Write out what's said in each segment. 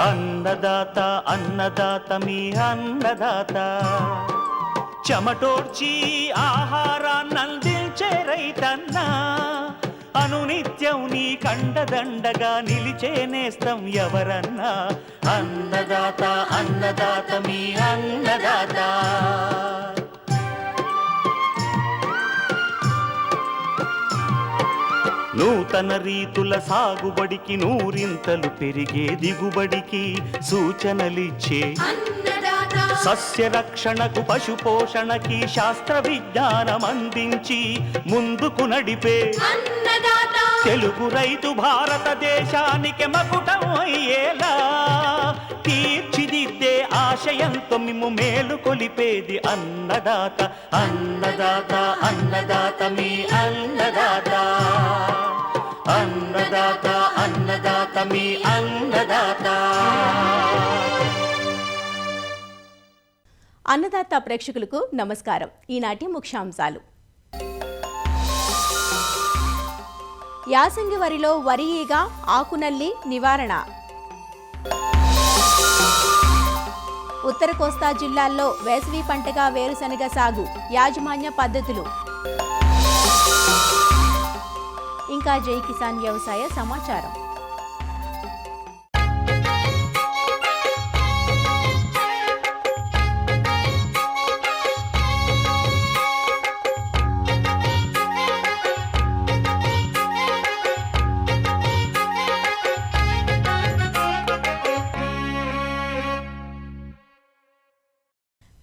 అన్నదాత అన్నదాత మీ అన్నదాత, చెమటోడ్చి ఆహారాన్నందించే రైతన్నా, అనునిత్యం నీ కండదండగా నిలిచే నేస్తం ఎవరన్నా. అన్నదాత అన్నదాత మీ అన్నదాత. నూతన రీతుల సాగుబడికి, నూరింతలు పెరిగే దిగుబడికి సూచనలిచ్చే సస్య రక్షణకు, పశు పోషణకి శాస్త్ర విజ్ఞానం అందించి ముందుకు నడిపే తెలుగు రైతు భారతదేశానికి మకుటం అయ్యేలా తీర్చిదిద్దే ఆశయంతో మిమ్ము మేలు కొలిపేది అన్నదాత. అన్నదాత అన్నదాత మీ అన్నదాత. అన్నదాత అన్నదాత మీ అన్నదాత. అన్నదాత ప్రేక్షకులకు నమస్కారం. ఈనాటి ముఖ్యాంశాలు: యాసంగి వరిలో వరి ఈగ, ఆకునల్లి నివారణ. ఉత్తర కోస్తా జిల్లాల్లో వేసవి పంటగా వేరుశనగ సాగు, యాజమాన్య పద్ధతులు. ఇంకా జై కిసాన్ వ్యవసాయ సమాచారం.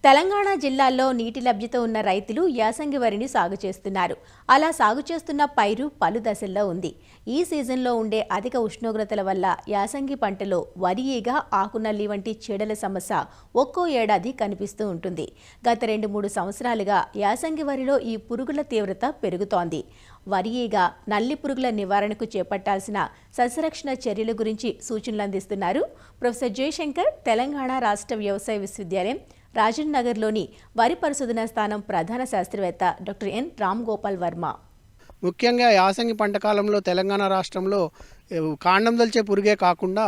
తెలంగాణ జిల్లాల్లో నీటి లభ్యత ఉన్న రైతులు యాసంగి వరిని సాగు చేస్తున్నారు. అలా సాగు చేస్తున్న పైరు పలు దశల్లో ఉంది. ఈ సీజన్లో ఉండే అధిక ఉష్ణోగ్రతల వల్ల యాసంగి పంటలో వరి ఈగ, ఆకునల్లి వంటి చీడల సమస్య ఒక్కో ఏడాది కనిపిస్తూ ఉంటుంది. గత 2-3 సంవత్సరాలుగా యాసంగి వరిలో ఈ పురుగుల తీవ్రత పెరుగుతోంది. వరి ఈగ, నల్లి పురుగుల నివారణకు చేపట్టాల్సిన సస్యరక్షణ చర్యల గురించి సూచనలు అందిస్తున్నారు ప్రొఫెసర్ జయశంకర్, తెలంగాణ రాష్ట్ర వ్యవసాయ విశ్వవిద్యాలయం రాజన్ నగర్లోని వరి పరిశోధనా స్థానం ప్రధాన శాస్త్రవేత్త డాక్టర్ ఎన్ రామ్ గోపాల్ వర్మ. ముఖ్యంగా యాసంగి పంట కాలంలో తెలంగాణ రాష్ట్రంలో కాండం దల్చే పురుగే కాకుండా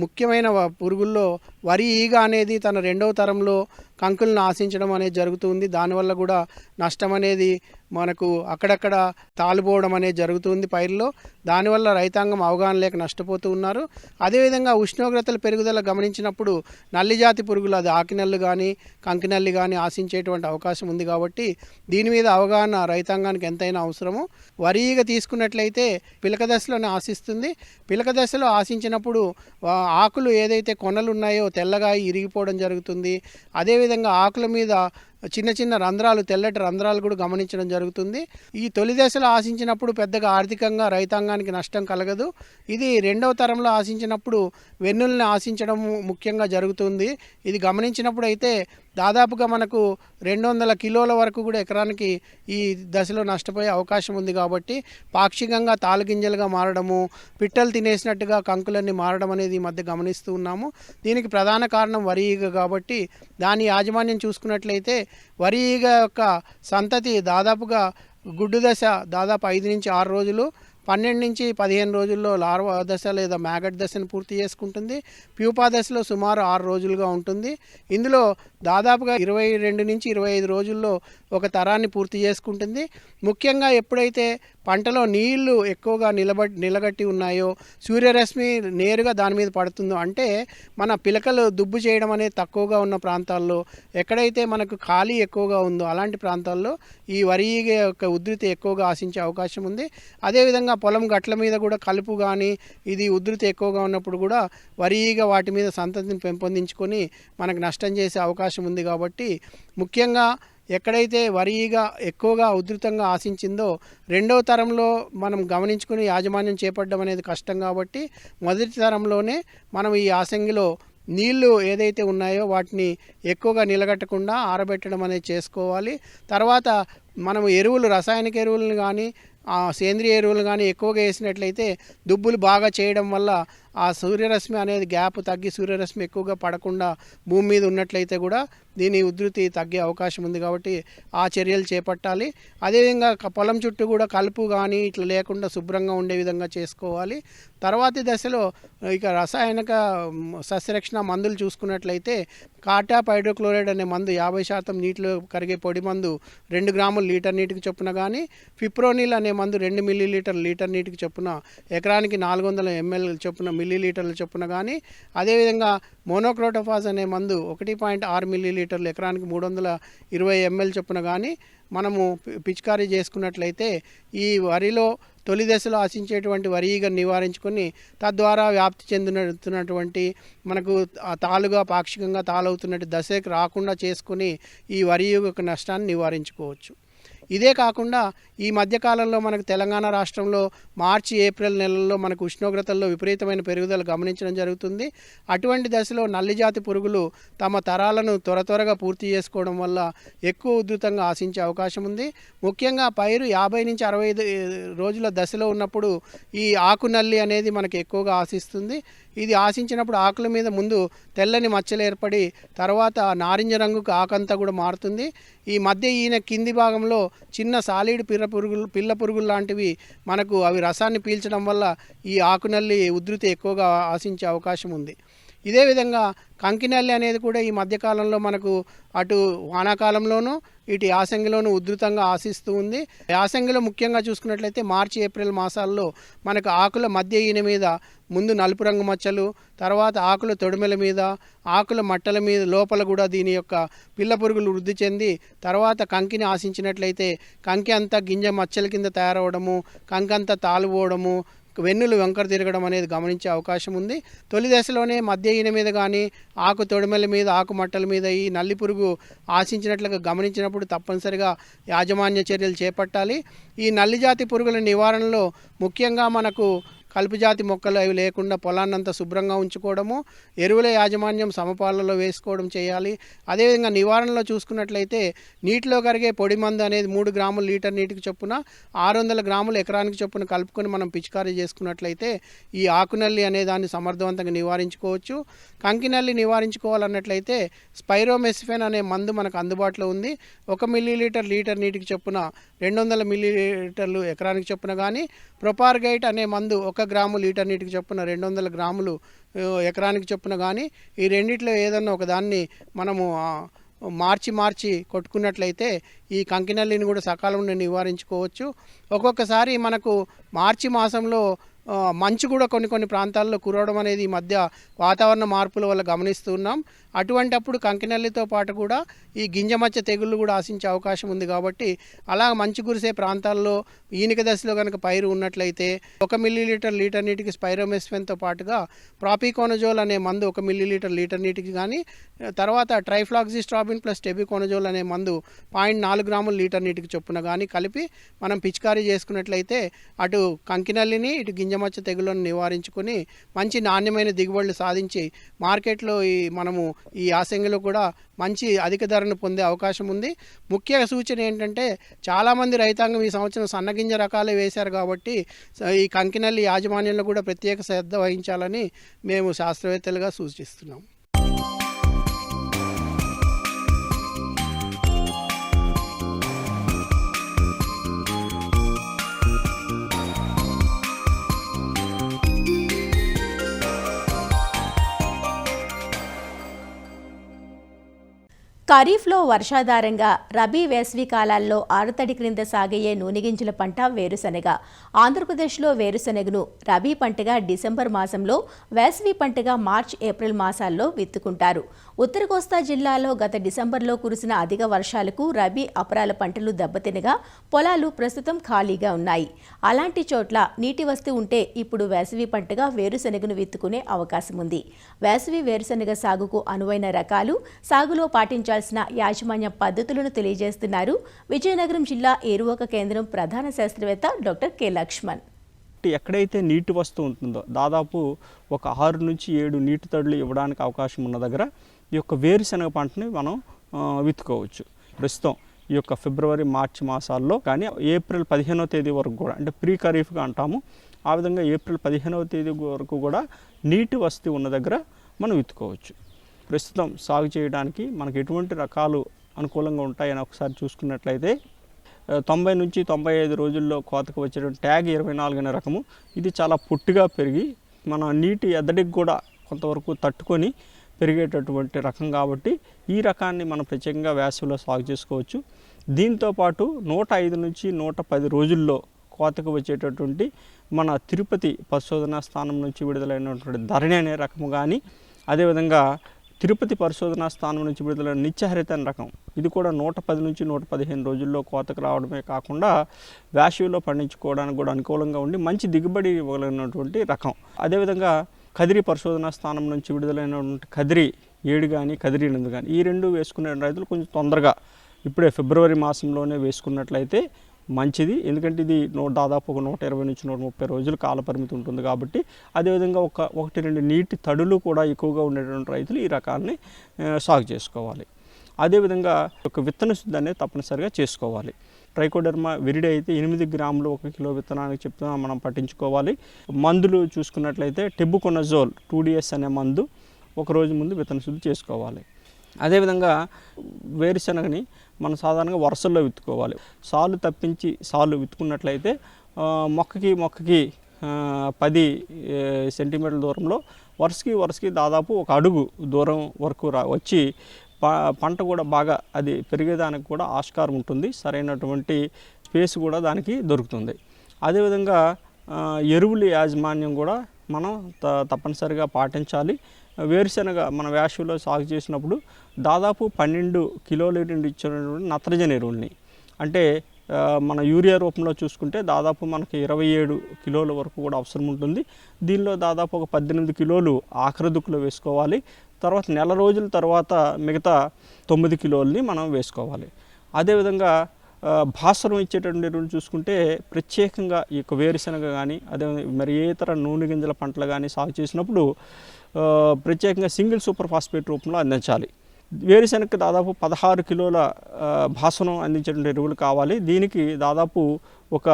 ముఖ్యమైన పురుగుల్లో వరి ఈగ అనేది తన 2వ తరంలో కంకులను ఆశించడం అనేది జరుగుతుంది. దానివల్ల కూడా నష్టం అనేది మనకు అక్కడక్కడ తాలిపోవడం అనేది జరుగుతుంది పైరులో. దానివల్ల రైతాంగం అవగాహన లేక నష్టపోతూ ఉన్నారు. అదేవిధంగా ఉష్ణోగ్రతల పెరుగుదల గమనించినప్పుడు నల్లి జాతి పురుగులు, అది ఆకినల్లు కానీ కంకినల్లి కానీ ఆశించేటువంటి అవకాశం ఉంది. కాబట్టి దీని మీద అవగాహన రైతాంగానికి ఎంతైనా అవసరము. వరి ఈగ తీసుకున్నట్లయితే పిలక దశలోనే ఆశిస్తుంది. పిలక దశలో ఆశించినప్పుడు ఆకులు ఏదైతే కొనలు ఉన్నాయో తెల్లగా ఇరిగిపోవడం జరుగుతుంది. అదేవిధంగా ఆకుల మీద చిన్న చిన్న రంధ్రాలు, తెల్లటి రంధ్రాలు కూడా గమనించడం జరుగుతుంది. ఈ తొలి దశలో ఆశించినప్పుడు పెద్దగా ఆర్థికంగా రైతాంగానికి నష్టం కలగదు. ఇది 2వ తరంలో ఆశించినప్పుడు వెన్నుల్ని ఆశించడం ముఖ్యంగా జరుగుతుంది. ఇది గమనించినప్పుడు అయితే దాదాపుగా మనకు 200 కిలోల వరకు కూడా ఎకరానికి ఈ దశలో నష్టపోయే అవకాశం ఉంది. కాబట్టి పాక్షికంగా తాలుగింజలుగా మారడము, పిట్టలు తినేసినట్టుగా కంకులన్నీ మారడం అనేది ఈ మధ్య గమనిస్తూ ఉన్నాము. దీనికి ప్రధాన కారణం వరి ఈగ. కాబట్టి దాని యాజమాన్యం చూసుకున్నట్లయితే వరి ఈగ యొక్క సంతతి దాదాపుగా గుడ్డు దశ దాదాపు 5 నుంచి 6 రోజులు, 12 నుంచి 15 రోజుల్లో లార్వా దశ లేదా మ్యాగట్ దశను పూర్తి చేసుకుంటుంది. ప్యూపా దశలో సుమారు 6 రోజులుగా ఉంటుంది. ఇందులో దాదాపుగా 22 నుంచి 25 రోజుల్లో ఒక తరాన్ని పూర్తి చేసుకుంటుంది. ముఖ్యంగా ఎప్పుడైతే పంటలో నీళ్లు ఎక్కువగా నిలగట్టి ఉన్నాయో, సూర్యరశ్మి నేరుగా దాని మీద పడుతుందో, అంటే మన పిలకలు దుబ్బు చేయడం అనేది తక్కువగా ఉన్న ప్రాంతాల్లో, ఎక్కడైతే మనకు ఖాళీ ఎక్కువగా ఉందో అలాంటి ప్రాంతాల్లో ఈ వరి ఈగ యొక్క ఉధృతి ఎక్కువగా ఆశించే అవకాశం ఉంది. అదేవిధంగా పొలం గట్ల మీద కూడా కలుపు కానీ ఇది ఉధృతి ఎక్కువగా ఉన్నప్పుడు కూడా వరి ఈగ వాటి మీద సంతతిని పెంపొందించుకొని మనకు నష్టం చేసే అవకాశం ఉంది. కాబట్టి ముఖ్యంగా ఎక్కడైతే వరి ఈగ ఎక్కువగా ఉధృతంగా ఆశించిందో 2వ తరంలో మనం గమనించుకుని యాజమాన్యం చేపట్టడం అనేది కష్టం. కాబట్టి మొదటి తరంలోనే మనం ఈ యాసంగిలో నీళ్లు ఏదైతే ఉన్నాయో వాటిని ఎక్కువగా నిలగట్టకుండా ఆరబెట్టడం అనేది చేసుకోవాలి. తర్వాత మనం ఎరువులు, రసాయనిక ఎరువులను కానీ సేంద్రియ ఎరువులు కానీ ఎక్కువగా వేసినట్లయితే దుబ్బులు బాగా చేయడం వల్ల ఆ సూర్యరశ్మి అనేది గ్యాప్ తగ్గి సూర్యరశ్మి ఎక్కువగా పడకుండా భూమి మీద ఉన్నట్లయితే కూడా దీని ఉధృతి తగ్గే అవకాశం ఉంది. కాబట్టి ఆ చర్యలు చేపట్టాలి. అదేవిధంగా పొలం చుట్టూ కూడా కలుపు కానీ ఇట్లా లేకుండా శుభ్రంగా ఉండే విధంగా చేసుకోవాలి. తర్వాతి దశలో ఇక రసాయనిక సస్యరక్షణ మందులు చూసుకున్నట్లయితే కాటాప్ హైడ్రోక్లోరైడ్ అనే మందు 50% నీటిలో కరిగే పొడి మందు 2 గ్రాములు లీటర్ నీటికి చొప్పున కానీ, ఫిప్రోనిల్ అనే మందు 2 మిల్లీలీటర్ లీటర్ నీటికి చొప్పున ఎకరానికి 400 ml చొప్పున మిల్లీలీటర్ల చొప్పున కానీ, అదేవిధంగా మోనోక్రోటోఫాస్ అనే మందు 1.6 మిల్లీలీటర్లు ఎకరానికి 320 ml చొప్పున కానీ మనము పిచికారీ చేసుకున్నట్లయితే ఈ వరిలో తొలి దశలో ఆశించేటువంటి వరి ఈగను నివారించుకొని తద్వారా వ్యాప్తి చెందుతున్నటువంటి మనకు తాలుగా పాక్షికంగా తాలవుతున్నట్టు దశకు రాకుండా చేసుకుని ఈ వరి ఈగ నష్టాన్ని నివారించుకోవచ్చు. ఇదే కాకుండా ఈ మధ్యకాలంలో మనకు తెలంగాణ రాష్ట్రంలో మార్చి ఏప్రిల్ నెలల్లో మనకు ఉష్ణోగ్రతల్లో విపరీతమైన పెరుగుదల గమనించడం జరుగుతుంది. అటువంటి దశలో నల్లిజాతి పురుగులు తమ తరాలను త్వరగా పూర్తి చేసుకోవడం వల్ల ఎక్కువ ఉధృతంగా ఆశించే అవకాశం ఉంది. ముఖ్యంగా పైరు 50 నుంచి 65 రోజుల దశలో ఉన్నప్పుడు ఈ ఆకు నల్లి అనేది మనకు ఎక్కువగా ఆశిస్తుంది. ఇది ఆశించినప్పుడు ఆకుల మీద ముందు తెల్లని మచ్చలు ఏర్పడి తర్వాత నారింజ రంగుకు ఆకంతా కూడా మారుతుంది. ఈ మధ్య ఈయన కింది భాగంలో చిన్న సాలిడ్ పిల్ల పురుగులు లాంటివి మనకు అవి రసాన్ని పీల్చడం వల్ల ఈ ఆకునల్లి ఉధృతి ఎక్కువగా ఆశించే అవకాశం ఉంది. ఇదే విధంగా కంకినల్లి అనేది కూడా ఈ మధ్యకాలంలో మనకు అటు వానాకాలంలోనూ ఇటు యాసంగిలోనూ ఉధృతంగా ఆశిస్తూ ఉంది. యాసంగిలో ముఖ్యంగా చూసుకున్నట్లయితే మార్చి ఏప్రిల్ మాసాల్లో మనకు ఆకుల మధ్య ఈయన మీద ముందు నలుపు రంగు మచ్చలు, తర్వాత ఆకుల తొడిమెల మీద, ఆకుల మట్టల మీద లోపల కూడా దీని యొక్క పిల్ల పురుగులు వృద్ధి చెంది తర్వాత కంకిని ఆశించినట్లయితే కంకి అంతా గింజ మచ్చల కింద తయారవడము, కంకంతా తాలుపోవడము, వెన్నులు వెంకర తిరగడం అనేది గమనించే అవకాశం ఉంది. తొలి దశలోనే మధ్య ఈన మీద కానీ ఆకు తొడిమెల మీద ఆకు మట్టల మీద ఈ నల్లి పురుగు ఆశించినట్లుగా గమనించినప్పుడు తప్పనిసరిగా యాజమాన్య చర్యలు చేపట్టాలి. ఈ నల్లి జాతి పురుగుల నివారణలో ముఖ్యంగా మనకు కలుపు జాతి మొక్కలు అవి లేకుండా పొలాన్నంతా శుభ్రంగా ఉంచుకోవడము, ఎరువుల యాజమాన్యం సమపాలలో వేసుకోవడం చేయాలి. అదేవిధంగా నివారణలో చూసుకున్నట్లయితే నీటిలో కరిగే పొడి మందు అనేది 3 గ్రాములు లీటర్ నీటికి చొప్పున 600 గ్రాములు ఎకరానికి చొప్పున కలుపుకొని మనం పిచికారీ చేసుకున్నట్లయితే ఈ ఆకునల్లి అనే దాన్ని సమర్థవంతంగా నివారించుకోవచ్చు. కంకినల్లి నివారించుకోవాలన్నట్లయితే స్పైరోమెసిఫెన్ అనే మందు మనకు అందుబాటులో ఉంది. 1 మిల్లీలీటర్ లీటర్ నీటికి చొప్పున 200 మిల్లీలీటర్లు ఎకరానికి చొప్పున కానీ, ప్రొపార్గైట్ అనే మందు 1 గ్రాము లీటర్ నీటికి చొప్పున 200 గ్రాములు ఎకరానికి చొప్పున కానీ, ఈ రెండిట్లో ఏదన్నా ఒకదాన్ని మనము మార్చి కొట్టుకున్నట్లయితే ఈ కంకినల్లిని కూడా సకాలంలో నివారించుకోవచ్చు. ఒక్కొక్కసారి మనకు మార్చి మాసంలో మంచు కూడా కొన్ని ప్రాంతాల్లో కురవడం అనేది ఈ మధ్య వాతావరణ మార్పుల వల్ల గమనిస్తున్నాం. అటువంటప్పుడు కంకినల్లితో పాటు కూడా ఈ గింజమచ్చ తెగుళ్ళు కూడా ఆశించే అవకాశం ఉంది. కాబట్టి అలా మంచు కురిసే ప్రాంతాల్లో ఈనిక దశలో కనుక పైరు ఉన్నట్లయితే 1 మిల్లీలీటర్ లీటర్ నీటికి స్పైరోమెస్ఫెన్తో పాటుగా ప్రాపికోనజోల్ అనే మందు 1 మిల్లీలీటర్ లీటర్ నీటికి కానీ, తర్వాత ట్రైఫ్లాక్సిస్ట్రాబిన్ ప్లస్ టెబికోనజోల్ అనే మందు 0.4 గ్రాములు లీటర్ నీటికి చొప్పున కానీ కలిపి మనం పిచికారీ చేసుకున్నట్లయితే అటు కంకినల్లిని ఇటు గింజమచ్చ తెగులను నివారించుకొని మంచి నాణ్యమైన దిగుబడులు సాధించి మార్కెట్లో మనము ఈ యాసంగిలో కూడా మంచి అధిక ధరను పొందే అవకాశం ఉంది. ముఖ్య సూచన ఏంటంటే చాలామంది రైతాంగం ఈ సంవత్సరం సన్నగింజ రకాలే వేశారు. కాబట్టి ఈ కంకినల్లి యాజమాన్యంలో కూడా ప్రత్యేక శ్రద్ధ వహించాలని మేము శాస్త్రవేత్తలుగా సూచిస్తున్నాం. ఖరీఫ్లో వర్షాధారంగా రబీ వేసవి కాలాల్లో ఆరుతడి క్రింద సాగే నూనెగింజల పంట వేరుశనగ. ఆంధ్రప్రదేశ్లో వేరుశనగను రబీ పంటగా డిసెంబర్ మాసంలో, వేసవి పంటగా మార్చ్ ఏప్రిల్ మాసాల్లో విత్తుకుంటారు. ఉత్తర కోస్తా జిల్లాలో గత డిసెంబర్లో కురిసిన అధిక వర్షాలకు రబీ అపరాల పంటలు దెబ్బతినగా పొలాలు ప్రస్తుతం ఖాళీగా ఉన్నాయి. అలాంటి చోట్ల నీటి వస్తూ ఉంటే ఇప్పుడు వేసవి పంటగా వేరుశనగను విత్తుకునే అవకాశం ఉంది. వేసవి వేరుశనగ సాగుకు అనువైన రకాలు, సాగులో పాటించాల్సిన యాజమాన్య పద్ధతులను తెలియజేస్తున్నారు విజయనగరం జిల్లా ఏరువాక కేంద్రం ప్రధాన శాస్త్రవేత్త డాక్టర్ కె లక్ష్మణ్. ఎక్కడైతే నీటి వస్తూ ఉంటుందో దాదాపు ఒక 6 నుంచి 7 నీటి తడులు ఇవ్వడానికి అవకాశం ఉన్న దగ్గర ఈ యొక్క వేరుశనగ పంటని మనం విత్తుకోవచ్చు. ప్రస్తుతం ఈ యొక్క ఫిబ్రవరి మార్చి మాసాల్లో కానీ ఏప్రిల్ 15వ తేదీ వరకు కూడా అంటే ప్రీ ఖరీఫ్గా అంటాము, ఆ విధంగా ఏప్రిల్ 15వ తేదీ వరకు కూడా నీటి వసతి ఉన్న దగ్గర మనం విత్తుకోవచ్చు. ప్రస్తుతం సాగు చేయడానికి మనకు ఎటువంటి రకాలు అనుకూలంగా ఉంటాయని ఒకసారి చూసుకున్నట్లయితే 90 నుంచి 95 రోజుల్లో కోతకు వచ్చేటువంటి ట్యాగ్ 24 అనే రకము, ఇది చాలా పొట్టిగా పెరిగి మన నీటి ఎద్దడికి కూడా కొంతవరకు తట్టుకొని పెరిగేటటువంటి రకం కాబట్టి ఈ రకాన్ని మనం ప్రత్యేకంగా వేసవిలో సాగు చేసుకోవచ్చు. దీంతోపాటు 105 నుంచి 110 రోజుల్లో కోతకు వచ్చేటటువంటి మన తిరుపతి పరిశోధనా స్థానం నుంచి విడుదలైనటువంటి ధరణి అనే రకము కానీ, అదేవిధంగా తిరుపతి పరిశోధనా స్థానం నుంచి విడుదలైన నిత్యహరిత అనే రకం, ఇది కూడా 110 నుంచి 115 రోజుల్లో కోతకు రావడమే కాకుండా వేసవిలో పండించుకోవడానికి కూడా అనుకూలంగా ఉండి మంచి దిగుబడి ఇవ్వగలిగినటువంటి రకం. అదేవిధంగా కదిరి పరిశోధనా స్థానం నుంచి విడుదలైనటువంటి కదిరి 7 కానీ కదిరి 8 కానీ ఈ రెండు వేసుకునే రైతులు కొంచెం తొందరగా ఇప్పుడే ఫిబ్రవరి మాసంలోనే వేసుకున్నట్లయితే మంచిది. ఎందుకంటే ఇది దాదాపు ఒక 120 నుంచి 130 రోజులు కాల పరిమితి ఉంటుంది కాబట్టి, అదేవిధంగా 1-2 నీటి తడులు కూడా ఎక్కువగా ఉండేటువంటి రైతులు ఈ రకాన్ని సాగు చేసుకోవాలి. అదేవిధంగా ఒక విత్తన శుద్ధి అనేది తప్పనిసరిగా చేసుకోవాలి. ట్రైకోడెర్మా విరిడి అయితే 8 గ్రాములు 1 కిలో విత్తనానికి చెప్తున్నా మనం పట్టించుకోవాలి. మందులు చూసుకున్నట్లయితే టెబుకొనజోల్ 2DS అనే మందు ఒక రోజు ముందు విత్తన శుద్ధి చేసుకోవాలి. అదేవిధంగా వేరుశనగని మనం సాధారణంగా వరుసల్లో విత్తుకోవాలి. సాలు తప్పించి సాలు విత్తుకున్నట్లయితే మొక్కకి 10 సెంటీమీటర్ల దూరంలో వరుసకి దాదాపు 1 అడుగు దూరం వరకు వచ్చి పంట కూడా బాగా అది పెరిగేదానికి కూడా ఆస్కారం ఉంటుంది. సరైనటువంటి స్పేస్ కూడా దానికి దొరుకుతుంది. అదేవిధంగా ఎరువుల యాజమాన్యం కూడా మనం తప్పనిసరిగా పాటించాలి. వేరుశనగ మన వేసవిలో సాగు చేసినప్పుడు దాదాపు 12 కిలోల నుండి ఇచ్చినటువంటి నత్రజని ఎరువుల్ని, అంటే మన యూరియా రూపంలో చూసుకుంటే దాదాపు మనకి 27 కిలోల వరకు కూడా అవసరం ఉంటుంది. దీనిలో దాదాపు ఒక 18 కిలోలు ఆఖరి దుక్కులో వేసుకోవాలి. తర్వాత నెల రోజుల తర్వాత మిగతా 9 కిలోలని మనం వేసుకోవాలి. అదేవిధంగా భాస్వరం ఇచ్చేటువంటి ఎరువులు చూసుకుంటే ప్రత్యేకంగా ఈ యొక్క వేరుశనగ కానీ అదే మరి ఏ ఇతర నూనె గింజల పంటలు కానీ సాగు చేసినప్పుడు ప్రత్యేకంగా సింగిల్ సూపర్ ఫాస్ఫేట్ రూపంలో అందించాలి. వేరుశనగకి దాదాపు 16 కిలోల భాస్వరం అందించేటువంటి ఎరువులు కావాలి. దీనికి దాదాపు ఒక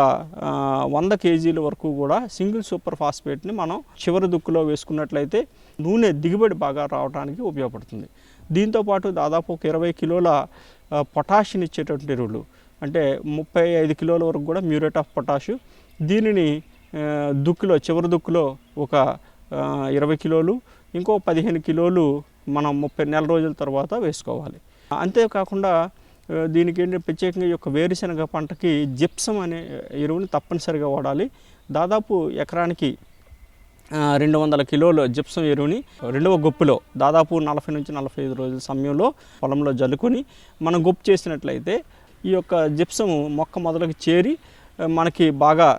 100 కేజీల వరకు కూడా సింగిల్ సూపర్ ఫాస్ఫేట్ని మనం చివరి దుక్కులో వేసుకున్నట్లయితే నూనె దిగుబడి బాగా రావడానికి ఉపయోగపడుతుంది. దీంతోపాటు దాదాపు ఒక 20 కిలోల పొటాషియం ఇచ్చేటువంటి ఎరువులు, అంటే 35 కిలోల వరకు కూడా మ్యూరేట్ ఆఫ్ పొటాషు, దీనిని దుక్కులో చివరి దుక్కులో ఒక 20 కిలోలు, ఇంకో 15 కిలోలు మనం 30 నెల రోజుల తర్వాత వేసుకోవాలి. అంతేకాకుండా దీనికి ఏంటంటే ప్రత్యేకంగా ఈ యొక్క వేరుశనగ పంటకి జిప్సం అనే ఎరువుని తప్పనిసరిగా వాడాలి. దాదాపు ఎకరానికి 200 కిలోల జిప్సం ఎరువుని రెండవ గొప్పులో దాదాపు 40 నుంచి 45 రోజుల సమయంలో పొలంలో జల్లుకొని మనం గొప్పు చేసినట్లయితే ఈ యొక్క జిప్సము మొక్క మొదలకు చేరి మనకి బాగా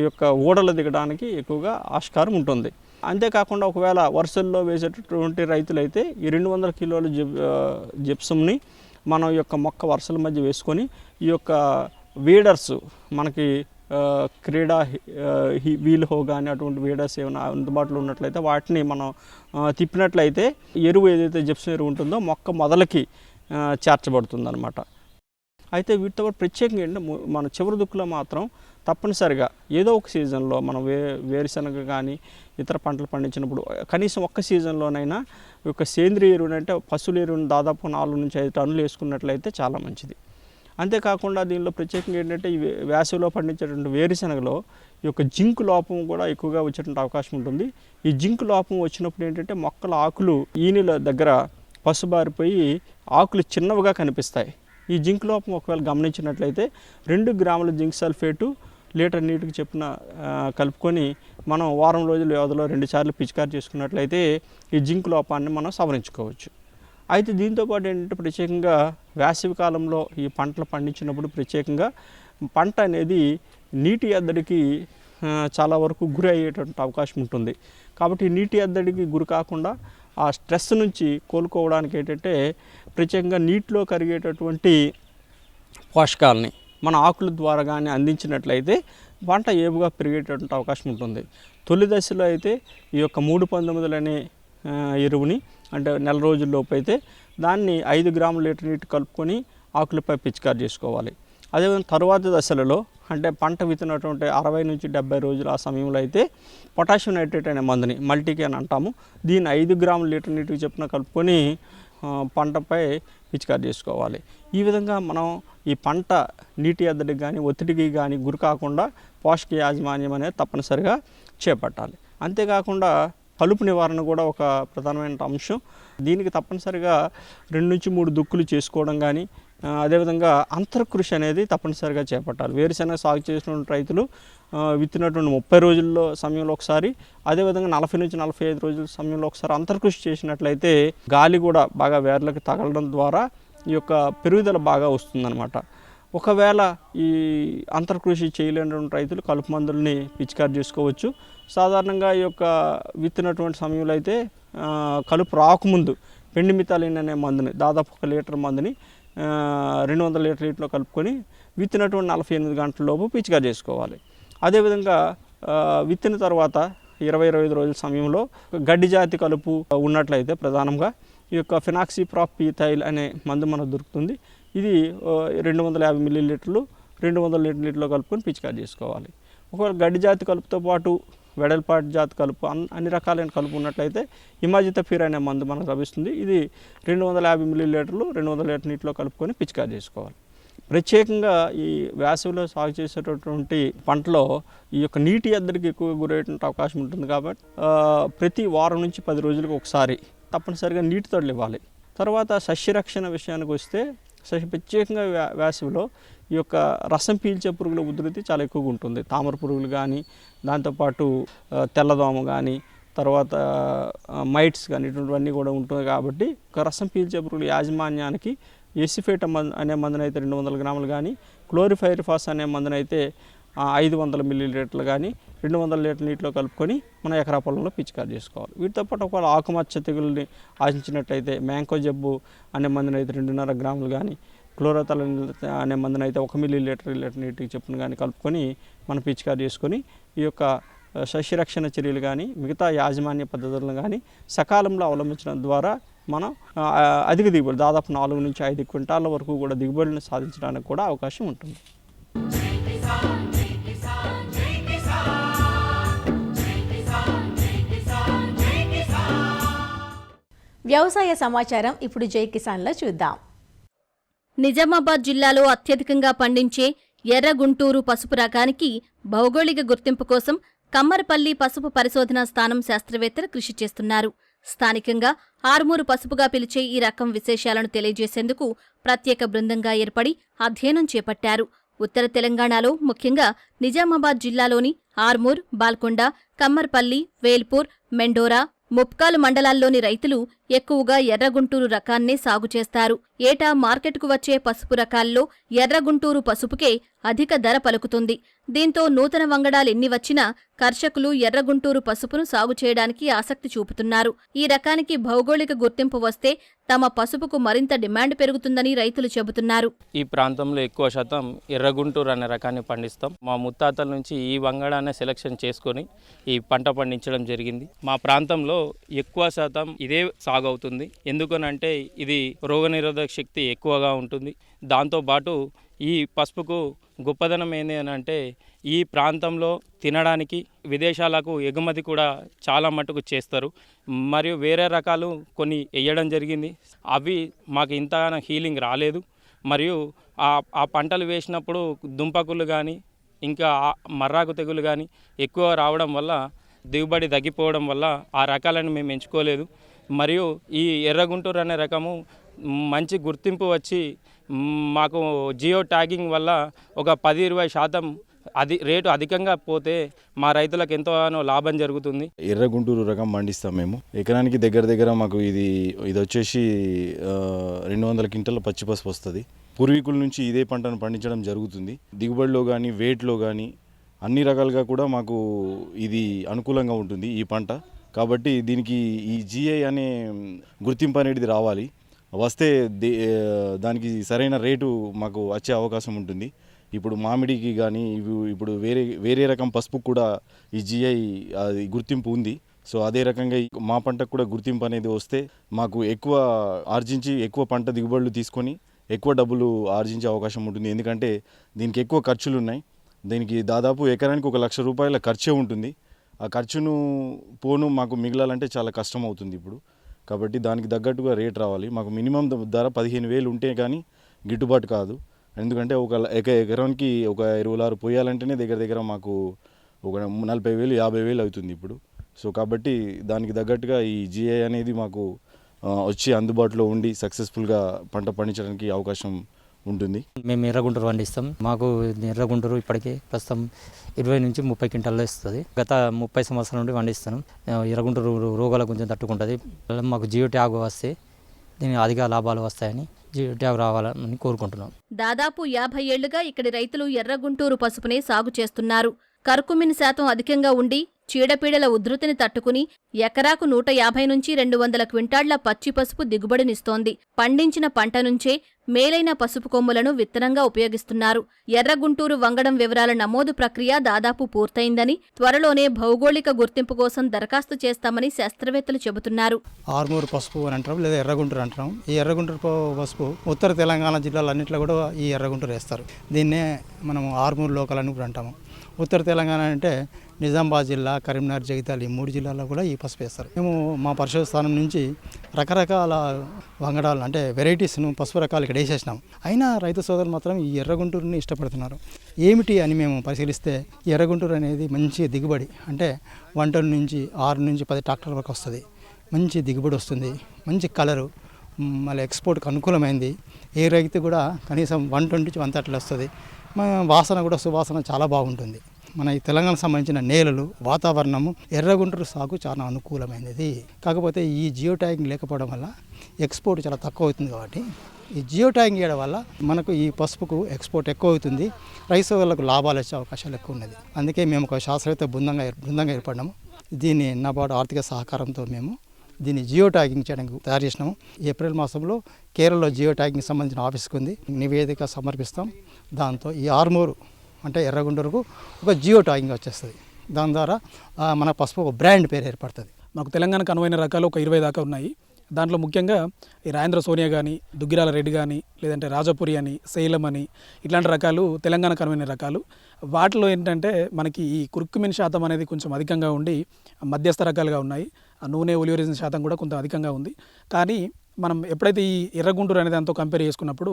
ఈ యొక్క ఊడలు దిగడానికి ఎక్కువగా ఆస్కారం ఉంటుంది. అంతేకాకుండా ఒకవేళ వరుసల్లో వేసేటటువంటి రైతులైతే ఈ 200 కిలోల జిప్సంని మనం ఈ యొక్క మొక్క వరుసల మధ్య వేసుకొని ఈ యొక్క వీడర్స్ మనకి క్రీడా వీల్ హో కానీ అటువంటి వీడర్స్ ఏమైనా అందుబాటులో ఉన్నట్లయితే వాటిని మనం తిప్పినట్లయితే ఎరువు ఏదైతే జిప్సం ఎరువు ఉంటుందో మొక్క మొదలకి చేర్చబడుతుంది అన్నమాట. అయితే వీటితో ప్రత్యేకంగా ఏంటంటే మన చివరి దుక్కులో మాత్రం తప్పనిసరిగా ఏదో ఒక సీజన్లో మనం వేరుశనగ కానీ ఇతర పంటలు పండించినప్పుడు కనీసం ఒక్క సీజన్లోనైనా ఈ యొక్క సేంద్రియ ఎరువుని అంటే పశువుల ఎరువుని దాదాపు 4 నుంచి 5 టన్నులు వేసుకున్నట్లయితే చాలా మంచిది. అంతేకాకుండా దీనిలో ప్రత్యేకంగా ఏంటంటే ఈ వేసవిలో పండించేటువంటి వేరుశనగలో ఈ యొక్క జింక్ లోపం కూడా ఎక్కువగా వచ్చేటువంటి అవకాశం ఉంటుంది. ఈ జింక్ లోపం వచ్చినప్పుడు ఏంటంటే మొక్కల ఆకులు ఈనెల దగ్గర పసుబారిపోయి ఆకులు చిన్నవిగా కనిపిస్తాయి. ఈ జింక్ లోపం ఒకవేళ గమనించినట్లయితే 2 గ్రాముల జింక్ సల్ఫేటు లీటర్ నీటికి చొప్పున కలుపుకొని మనం వారం రోజుల వ్యవధిలో 2 సార్లు పిచికారి చేసుకున్నట్లయితే ఈ జింక్ లోపాన్ని మనం సవరించుకోవచ్చు. అయితే దీంతోపాటు ఏంటంటే ప్రత్యేకంగా వేసవి కాలంలో ఈ పంటలు పండించినప్పుడు ప్రత్యేకంగా పంట అనేది నీటి ఎద్దడికి చాలా వరకు గురి అయ్యేటువంటి అవకాశం ఉంటుంది. కాబట్టి నీటి ఎద్దడికి గురి కాకుండా ఆ స్ట్రెస్ నుంచి కోలుకోవడానికి ఏంటంటే ప్రత్యేకంగా నీటిలో కరిగేటటువంటి పోషకాలని మన ఆకుల ద్వారా కానీ అందించినట్లయితే పంట ఏపుగా పెరిగేటటువంటి అవకాశం ఉంటుంది. తొలి దశలో అయితే ఈ యొక్క 319 అనే ఎరువుని అంటే నెల రోజుల్లోపు అయితే దాన్ని 5 గ్రాముల లీటర్ నీటి కలుపుకొని ఆకులపై పిచికారి చేసుకోవాలి. అదేవిధంగా తరువాతి దశలలో అంటే పంట విత్తినటువంటి 60 నుంచి 70 రోజులు ఆ సమయంలో అయితే పొటాషియం నైట్రేట్ అనే మందుని మల్టీకి అని అంటాము. దీన్ని 5 గ్రాముల లీటర్ నీటికి చొప్పున కలుపుకొని పంటపై పిచికారి చేసుకోవాలి. ఈ విధంగా మనం ఈ పంట నీటి ఎద్దడికి కానీ ఒత్తిడికి కానీ గురి కాకుండా పోషక యాజమాన్యం అనేది తప్పనిసరిగా చేపట్టాలి. అంతేకాకుండా కలుపు నివారణ కూడా ఒక ప్రధానమైన అంశం. దీనికి తప్పనిసరిగా 2 నుంచి 3 దుక్కులు చేసుకోవడం కానీ అదేవిధంగా అంతర్కృషి అనేది తప్పనిసరిగా చేపట్టాలి. వేరుశెనగ సాగు చేసినటువంటి రైతులు విత్తినటువంటి 30 రోజుల్లో సమయంలో ఒకసారి, అదేవిధంగా 40 నుంచి 45 రోజుల సమయంలో ఒకసారి అంతర్కృషి చేసినట్లయితే గాలి కూడా బాగా వేర్లకు తగలడం ద్వారా ఈ యొక్క పెరుగుదల బాగా వస్తుందన్నమాట. ఒకవేళ ఈ అంతర్కృషి చేయలేనటువంటి రైతులు కలుపు మందుల్ని పిచికారి చేసుకోవచ్చు. సాధారణంగా ఈ యొక్క విత్తినటువంటి సమయంలో అయితే కలుపు రాకముందు పెండిమిథాలిన్ అనే మందుని దాదాపు 1 లీటర్ మందుని 200 లీటర్ నీటిలో కలుపుకొని విత్తినటువంటి 48 గంటల లోపు పిచికారి చేసుకోవాలి. అదేవిధంగా విత్తిన తర్వాత 20-25 రోజుల సమయంలో గడ్డి జాతి కలుపు ఉన్నట్లయితే ప్రధానంగా ఈ యొక్క ఫినాక్సిప్రాపిథైల్ అనే మందు మనకు దొరుకుతుంది. ఇది 250 మిల్లీలీటర్లు 200 లీటర్ నీటిలో కలుపుకొని పిచికారి చేసుకోవాలి. ఒకవేళ గడ్డి జాతి కలుపుతో పాటు వెడల్పాటి జాతి కలుపు అన్ని రకాలైన కలుపు ఉన్నట్లయితే ఇమాజితఫిర్ అనే మందు మనకు లభిస్తుంది. ఇది 250 మిల్లీలీటర్లు 200 లీటర్ నీటిలో కలుపుకొని పిచికారి చేసుకోవాలి. ప్రత్యేకంగా ఈ వేసవిలో సాగు చేసేటటువంటి పంటలో ఈ యొక్క నీటి ఎద్దడికి ఎక్కువగా గురయ్యేటువంటి అవకాశం ఉంటుంది. కాబట్టి ప్రతి వారం నుంచి 10 రోజులకు ఒకసారి తప్పనిసరిగా నీటి తడులు ఇవ్వాలి. తర్వాత సస్యరక్షణ విషయానికి వస్తే ప్రత్యేకంగా వేసవిలో ఈ యొక్క రసం పీల్చే పురుగుల ఉధృతి చాలా ఎక్కువగా ఉంటుంది. తామర పురుగులు కానీ, దాంతోపాటు తెల్లదోమ కానీ, తర్వాత మైట్స్ కానీ ఇటువంటివన్నీ కూడా ఉంటుంది. కాబట్టి ఒక రసం పీల్చే పురుగుల యాజమాన్యానికి ఎసిఫేట్ అనే మందునైతే 200 గ్రాములు కానీ, క్లోరిఫైరిఫాస్ అనే మందునైతే 500 మిల్లీలీటర్లు కానీ 200 లీటర్ నీటిలో కలుపుకొని మన ఎకరా పొలంలో పిచికారి చేసుకోవాలి. వీటితో పాటు ఒకవేళ ఆకుమచ్చ తెగుల్ని ఆశించినట్లయితే మ్యాంకో జబ్బు అనే మందునైతే 2.5 గ్రాములు కానీ, క్లోరోథలిన్ అనే మందునైతే 1 మిల్లీలీటర్ నీటికి చొప్పున కానీ కలుపుకొని మనం పిచికారి చేసుకొని ఈ యొక్క సస్యరక్షణ చర్యలు కానీ మిగతా యాజమాన్య పద్ధతులను కానీ సకాలంలో అవలంబించడం ద్వారా మనం అధిక దిగుబడి దాదాపు 4 నుంచి 5 క్వింటాల వరకు కూడా దిగుబడిని సాధించడానికి కూడా అవకాశం ఉంటుంది. వ్యవసాయ సమాచారం ఇప్పుడు జై కిసాన్లో చూద్దాం. నిజామాబాద్ జిల్లాలో అత్యధికంగా పండించే ఎర్ర గుంటూరు పసుపు రకానికి భౌగోళిక గుర్తింపు కోసం కమ్మరపల్లి పసుపు పరిశోధనా స్థానం శాస్త్రవేత్తలు కృషి చేస్తున్నారు. స్థానికంగా ఆర్మూరు పసుపుగా పిలిచే ఈ రకం విశేషాలను తెలియజేసేందుకు ప్రత్యేక బృందంగా ఏర్పడి అధ్యయనం చేపట్టారు. ఉత్తర తెలంగాణలో ముఖ్యంగా నిజామాబాద్ జిల్లాలోని ఆర్మూర్, బాల్కొండ, కమ్మర్పల్లి, వేల్పూర్, మెండోరా, ముప్కాలు మండలాల్లోని రైతులు ఎక్కువగా ఎర్రగుంటూరు రకాన్నే సాగు చేస్తారు. ఏటా మార్కెట్కు వచ్చే పసుపు రకాల్లో ఎర్రగుంటూరు పసుపుకే అధిక ధర పలుకుతుంది. దీంతో నూతన వంగడాలెన్ని వచ్చినా కర్షకులు ఎర్రగుంటూరు పసుపును సాగు చేయడానికి ఆసక్తి చూపుతున్నారు. ఈ రకానికి భౌగోళిక గుర్తింపు వస్తే తమ పసుపుకు మరింత డిమాండ్ పెరుగుతుందని రైతులు చెబుతున్నారు. ఈ ప్రాంతంలో ఎక్కువ శాతం ఎర్రగుంటూరు అనే రకాన్ని పండిస్తాం. మా ముత్తాతల నుంచి ఈ వంగడాన్ని సెలెక్షన్ చేసుకొని ఈ పంట పండించడం జరిగింది. మా ప్రాంతంలో ఎక్కువ శాతం ఇదే సాగు అవుతుంది. ఎందుకనంటే ఇది రోగనిరోధక శక్తి ఎక్కువగా ఉంటుంది. దాంతోపాటు ఈ పసుపుకు గొప్పదనం ఏంటి అని అంటే ఈ ప్రాంతంలో తినడానికి విదేశాలకు ఎగుమతి కూడా చాలా మటుకు చేస్తారు. మరియు వేరే రకాలు కొన్ని వేయడం జరిగింది. అవి మాకు ఇంతగానో హీలింగ్ రాలేదు. మరియు ఆ పంటలు వేసినప్పుడు దుంపకులు కానీ ఇంకా మర్రాకు తెగులు కానీ ఎక్కువ రావడం వల్ల దిగుబడి తగ్గిపోవడం వల్ల ఆ రకాలను మేము ఎంచుకోలేదు. మరియు ఈ ఎర్రగుంటూరు అనే రకము మంచి గుర్తింపు వచ్చి మాకు జియో ట్యాగింగ్ వల్ల ఒక 10-20% రేటు అధికంగా పోతే మా రైతులకు ఎంతోగానో లాభం జరుగుతుంది. ఎర్రగుంటూరు రకం పండిస్తాం మేము. ఎకరానికి దగ్గర మాకు ఇది వచ్చేసి 200 క్వింటాల పచ్చి పసుపు వస్తుంది. పూర్వీకుల నుంచి ఇదే పంటను పండించడం జరుగుతుంది. దిగుబడిలో కానీ వెయిట్లో కానీ అన్ని రకాలుగా కూడా మాకు ఇది అనుకూలంగా ఉంటుంది ఈ పంట. కాబట్టి దీనికి ఈ జిఐ అనే గుర్తింపు అనేది రావాలి. వస్తే దానికి సరైన రేటు మాకు వచ్చే అవకాశం ఉంటుంది. ఇప్పుడు మామిడికి కానీ ఇప్పుడు వేరే రకం పసుపు కూడా ఈ జిఐ అది గుర్తింపు ఉంది. సో అదే రకంగా మా పంటకు కూడా గుర్తింపు అనేది వస్తే మాకు ఎక్కువ ఆర్జించి ఎక్కువ పంట దిగుబడులు తీసుకొని ఎక్కువ డబ్బులు ఆర్జించే అవకాశం ఉంటుంది. ఎందుకంటే దీనికి ఎక్కువ ఖర్చులు ఉన్నాయి. దీనికి దాదాపు ఎకరానికి 1 లక్ష రూపాయల ఖర్చే ఉంటుంది. ఆ ఖర్చును పోను మాకు మిగలాలంటే చాలా కష్టం అవుతుంది ఇప్పుడు. కాబట్టి దానికి తగ్గట్టుగా రేట్ రావాలి. మాకు మినిమం ధర 15,000 ఉంటే కానీ గిట్టుబాటు కాదు. ఎందుకంటే ఒక ఎకరానికి ఒక ఎరువులారు పోయాలంటేనే దగ్గర మాకు ఒక 40,000 50,000 అవుతుంది ఇప్పుడు. సో కాబట్టి దానికి తగ్గట్టుగా ఈ జిఐ అనేది మాకు వచ్చి అందుబాటులో ఉండి సక్సెస్ఫుల్గా పంట పండించడానికి అవకాశం ఉంటుంది. మేము ఎర్రగుంటూరు పండిస్తాం. మాకు ఎర్రగుంటూరు ఇప్పటికే ప్రస్తుతం 20 నుంచి 30 క్వింటాల్లో ఇస్తుంది. గత 30 సంవత్సరాల నుండి పండిస్తున్నాం. ఎర్రగుంటూరు రోగాలకు కొంచెం తట్టుకుంటుంది. మాకు జియో ట్యాగ్ వస్తే దీనికి అధిక లాభాలు వస్తాయని జియో ట్యాగ్ రావాలని కోరుకుంటున్నాం. దాదాపు 50 ఏళ్లుగా ఇక్కడి రైతులు ఎర్రగుంటూరు పసుపునే సాగు చేస్తున్నారు. కర్కుమిన్ శాతం అధికంగా ఉండి చీడపీడల ఉధృతిని తట్టుకుని ఎకరాకు 150 నుంచి 200 క్వింటాళ్ల పచ్చి పసుపు దిగుబడినిస్తోంది. పండించిన పంట నుంచే మేలైన పసుపు కొమ్ములను విత్తనంగా ఉపయోగిస్తున్నారు. ఎర్రగుంటూరు వంగడం వివరాల నమోదు ప్రక్రియ దాదాపు పూర్తయిందని, త్వరలోనే భౌగోళిక గుర్తింపు కోసం దరఖాస్తు చేస్తామని శాస్త్రవేత్తలు చెబుతున్నారు. ఆర్మూరు పసుపు అని అంటాం, లేదా ఎర్రగుంటూరు అంటాం. ఈ ఎర్రగుంటూరు పసుపు ఉత్తర తెలంగాణ జిల్లాలన్నింటిలో కూడా ఈ ఎర్రగుంటూరు వేస్తారు. దీన్నే మనం ఆర్మూరు లోకల్ అని కూడా అంటాము. ఉత్తర తెలంగాణ అంటే నిజామాబాద్ జిల్లా, కరీంనగర్, జగిత్యాల ఈ 3 జిల్లాల్లో కూడా ఈ పసుపు వేస్తారు. మేము మా పరిశోధన స్థానం నుంచి రకరకాల వంగడాలు అంటే వెరైటీస్ను పసుపు రకాలు ఇక్కడ వేసేసినాం. అయినా రైతు సోదరులు మాత్రం ఈ ఎర్రగుంటూరుని ఇష్టపడుతున్నారు. ఏమిటి అని మేము పరిశీలిస్తే ఈ ఎర్రగుంటూరు అనేది మంచి దిగుబడి, అంటే 1 టన్ నుంచి 6 నుంచి 10 ట్రాక్టర్ల వరకు వస్తుంది. మంచి దిగుబడి వస్తుంది, మంచి కలరు, మళ్ళీ ఎక్స్పోర్ట్కి అనుకూలమైంది. ఏ రైతు కూడా కనీసం 120 నుంచి 130 వస్తుంది. వాసన కూడా సువాసన చాలా బాగుంటుంది. మన ఈ తెలంగాణకు సంబంధించిన నేలలు, వాతావరణము ఎర్రగుంటూరు సాగు చాలా అనుకూలమైనది. కాకపోతే ఈ జియో ట్యాగింగ్ లేకపోవడం వల్ల ఎక్స్పోర్ట్ చాలా తక్కువ అవుతుంది. కాబట్టి ఈ జియో ట్యాగింగ్ చేయడం వల్ల మనకు ఈ పసుపుకు ఎక్స్పోర్ట్ ఎక్కువ అవుతుంది. రైతు సోదరులకు లాభాలు వచ్చే అవకాశాలు ఎక్కువ ఉన్నది. అందుకే మేము ఒక శాస్త్రవేత్త బృందంగా ఏర్పడినాము. దీన్ని నాబార్డు ఆర్థిక సహకారంతో మేము దీన్ని జియో ట్యాగింగ్ చేయడానికి తయారు చేసినాము. ఏప్రిల్ మాసంలో కేరళలో జియో ట్యాగింగ్ సంబంధించిన ఆఫీస్కి ఉంది, నివేదిక సమర్పిస్తాం. దాంతో ఈ ఆర్మూరు అంటే ఎర్రగుంటూరుకు ఒక జియో ట్యాగింగ్ వచ్చేస్తుంది. దాని ద్వారా మన పసుపు ఒక బ్రాండ్ పేరు ఏర్పడుతుంది. మాకు తెలంగాణకు అనువైన రకాలు ఒక 20 దాకా ఉన్నాయి. దాంట్లో ముఖ్యంగా ఈ రాజేంద్ర సోనియా కానీ, దుగ్గిరాల రెడ్డి కానీ, లేదంటే రాజపురి అని, శైలం అని, ఇట్లాంటి రకాలు తెలంగాణకు అనువైన రకాలు. వాటిలో ఏంటంటే మనకి ఈ కుర్కుమిన్ శాతం అనేది కొంచెం అధికంగా ఉండి మధ్యస్థ రకాలుగా ఉన్నాయి. నూనె ఒలివరిజిన్ శాతం కూడా కొంత అధికంగా ఉంది. కానీ మనం ఎప్పుడైతే ఈ ఎర్రగుంటూరు అనే దాంతో కంపేర్ చేసుకున్నప్పుడు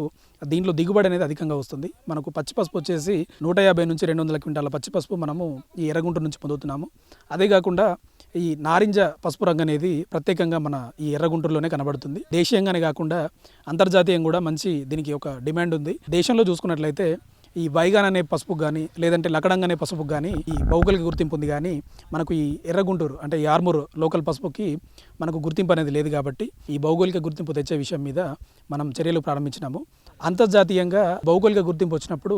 దీంట్లో దిగుబడి అనేది అధికంగా వస్తుంది. మనకు పచ్చి పసుపు వచ్చేసి 150 నుంచి 200 క్వింటాల పచ్చి పసుపు మనము ఈ ఎర్రగుంటూరు నుంచి పొందుతున్నాము. అదే కాకుండా ఈ నారింజ పసుపు రంగు అనేది ప్రత్యేకంగా మన ఈ ఎర్రగుంటూరులోనే కనబడుతుంది. దేశీయంగానే కాకుండా అంతర్జాతీయంగా కూడా మంచి దీనికి ఒక డిమాండ్ ఉంది. దేశంలో చూసుకున్నట్లయితే ఈ వైగాన్ అనే పసుపుకు కానీ, లేదంటే లకడంగ్ అనే పసుపుకు కానీ ఈ భౌగోళిక గుర్తింపు ఉంది. కానీ మనకు ఈ ఎర్రగుంటూరు అంటే ఈ ఆర్మూరు లోకల్ పసుపుకి మనకు గుర్తింపు అనేది లేదు. కాబట్టి ఈ భౌగోళిక గుర్తింపు తెచ్చే విషయం మీద మనం చర్యలు ప్రారంభించినాము. అంతర్జాతీయంగా భౌగోళిక గుర్తింపు వచ్చినప్పుడు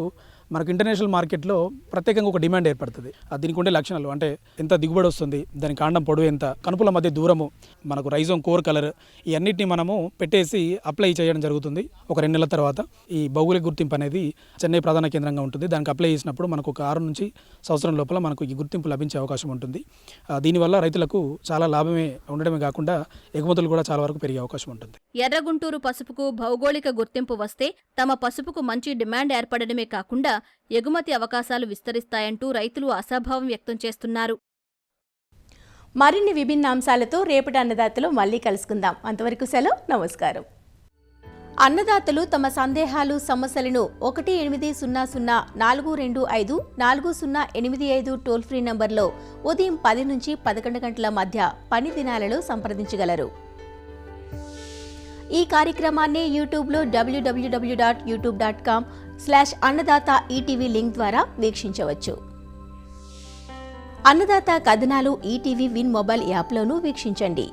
మనకు ఇంటర్నేషనల్ మార్కెట్లో ప్రత్యేకంగా ఒక డిమాండ్ ఏర్పడుతుంది. దీనికి ఉండే లక్షణాలు అంటే ఎంత దిగుబడి వస్తుంది, దాని కాండం పొడవు ఎంత, కనుపుల మధ్య దూరము, మనకు రైజోమ్ కోర్ కలర్, ఈ అన్నిటిని మనము పెట్టేసి అప్లై చేయడం జరుగుతుంది. ఒక 2 నెలల తర్వాత ఈ భౌగోళిక గుర్తింపు అనేది చెన్నై ప్రధాన కేంద్రంగా ఉంటుంది. దానికి అప్లై చేసినప్పుడు మనకు ఒక 6 నుంచి సంవత్సరం లోపల మనకు ఈ గుర్తింపు లభించే అవకాశం ఉంటుంది. దీనివల్ల రైతులకు చాలా లాభమే ఉండడమే కాకుండా ఎగుమతులు కూడా చాలా వరకు పెరిగే అవకాశం ఉంటుంది. ఎర్రగుంటూరు పసుపుకు భౌగోళిక గుర్తింపు వస్తే తమ పసుపుకు మంచి డిమాండ్ ఏర్పడడమే కాకుండా ఎగుమతి అవకాశాలు విస్తరిస్తాయంటూ రైతులు ఆశాభావం వ్యక్తం చేస్తున్నారు. మరిన్ని విభిన్న అంశాలతో రేపటి అన్నదాతలో మళ్ళీ కలుసుకుందాం. అంతవరకు సెలవు, నమస్కారం. అన్నదాతలు తమ సందేహాలు, సమస్యలను 1800-425-4085 టోల్ ఫ్రీ నంబర్లో ఉదయం 10 నుంచి 11 గంటల మధ్య పని దినాలలో సంప్రదించగలరు. ఈ కార్యక్రమాన్ని యూట్యూబ్లో www.youtube.com/అన్నదాత ఈటీవీ లింక్ ద్వారా వీక్షించవచ్చు. అన్నదాత కథనాలు ఈటీవీ విన్ మొబైల్ యాప్లోనూ వీక్షించండి.